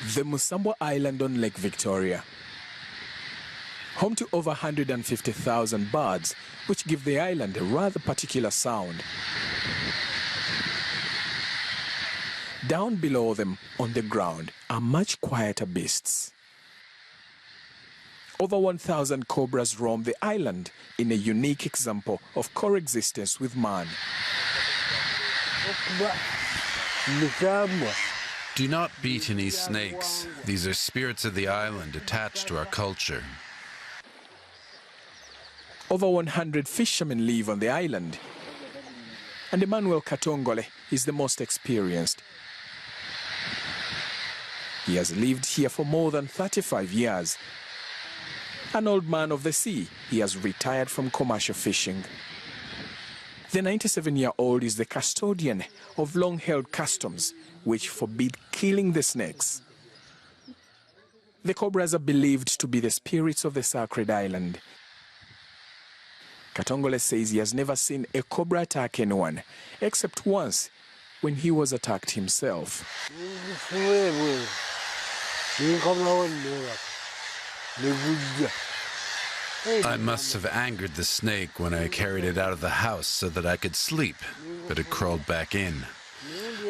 The Musambwa Island on Lake Victoria. Home to over 150,000 birds, which give the island a rather particular sound. Down below them, on the ground, are much quieter beasts. Over 1,000 cobras roam the island in a unique example of coexistence with man. Do not beat any snakes. These are spirits of the island attached to our culture. Over 100 fishermen live on the island, and Emmanuel Katongole is the most experienced. He has lived here for more than 35 years. An old man of the sea, he has retired from commercial fishing. The 97-year-old is the custodian of long-held customs, which forbid killing the snakes. The cobras are believed to be the spirits of the sacred island. Katongole says he has never seen a cobra attack anyone, except once, when he was attacked himself. I must have angered the snake when I carried it out of the house so that I could sleep, but it crawled back in.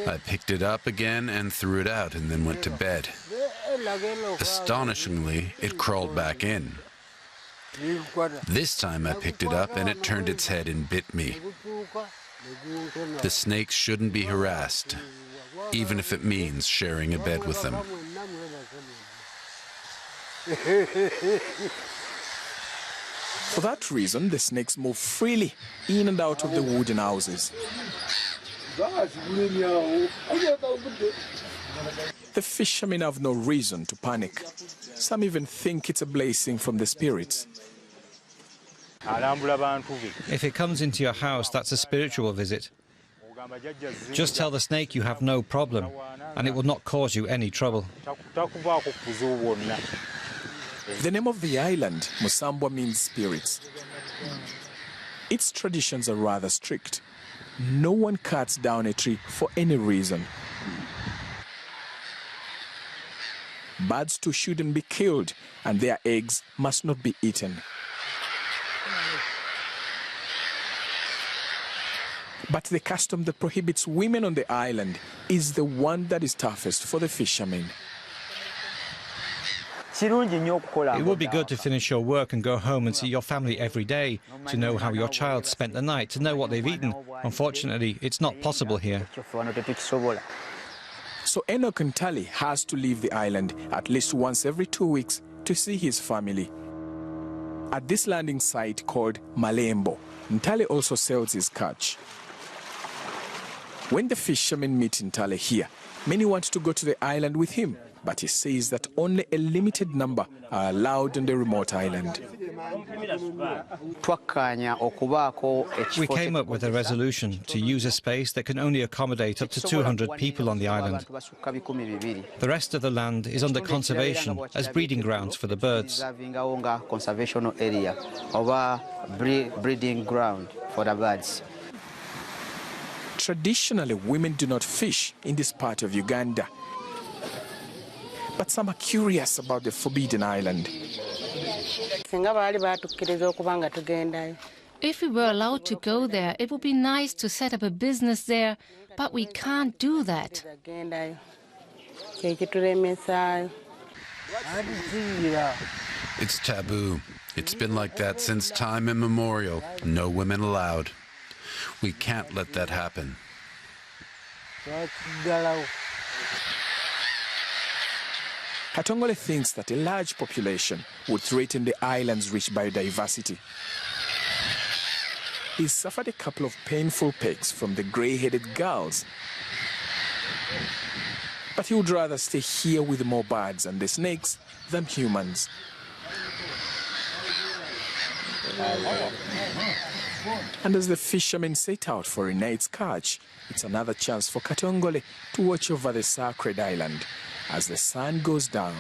I picked it up again and threw it out and then went to bed. Astonishingly, it crawled back in. This time I picked it up and it turned its head and bit me. The snakes shouldn't be harassed, even if it means sharing a bed with them. For that reason, the snakes move freely in and out of the wooden houses. The fishermen have no reason to panic. Some even think it's a blessing from the spirits. If it comes into your house, that's a spiritual visit. Just tell the snake you have no problem, and it will not cause you any trouble. The name of the island, Musambwa, means spirits. Its traditions are rather strict. No one cuts down a tree for any reason. Birds too shouldn't be killed, and their eggs must not be eaten. But the custom that prohibits women on the island is the one that is toughest for the fishermen. It would be good to finish your work and go home and see your family every day, to know how your child spent the night, to know what they've eaten. Unfortunately, it's not possible here. So Enoch Ntale has to leave the island at least once every 2 weeks to see his family. At this landing site called Malembo, Ntale also sells his catch. When the fishermen meet Ntale here, many want to go to the island with him, but he says that only a limited number are allowed on the remote island. We came up with a resolution to use a space that can only accommodate up to 200 people on the island. The rest of the land is under conservation as breeding grounds for the birds. Breeding ground for the birds. Traditionally, women do not fish in this part of Uganda. But some are curious about the forbidden island. If we were allowed to go there, it would be nice to set up a business there, but we can't do that. It's taboo. It's been like that since time immemorial. No women allowed. We can't let that happen. Katongole thinks that a large population would threaten the island's rich biodiversity. He's suffered a couple of painful pecks from the grey-headed gulls. But he would rather stay here with more birds and the snakes than humans. And as the fishermen set out for a night's catch, it's another chance for Katongole to watch over the sacred island as the sun goes down.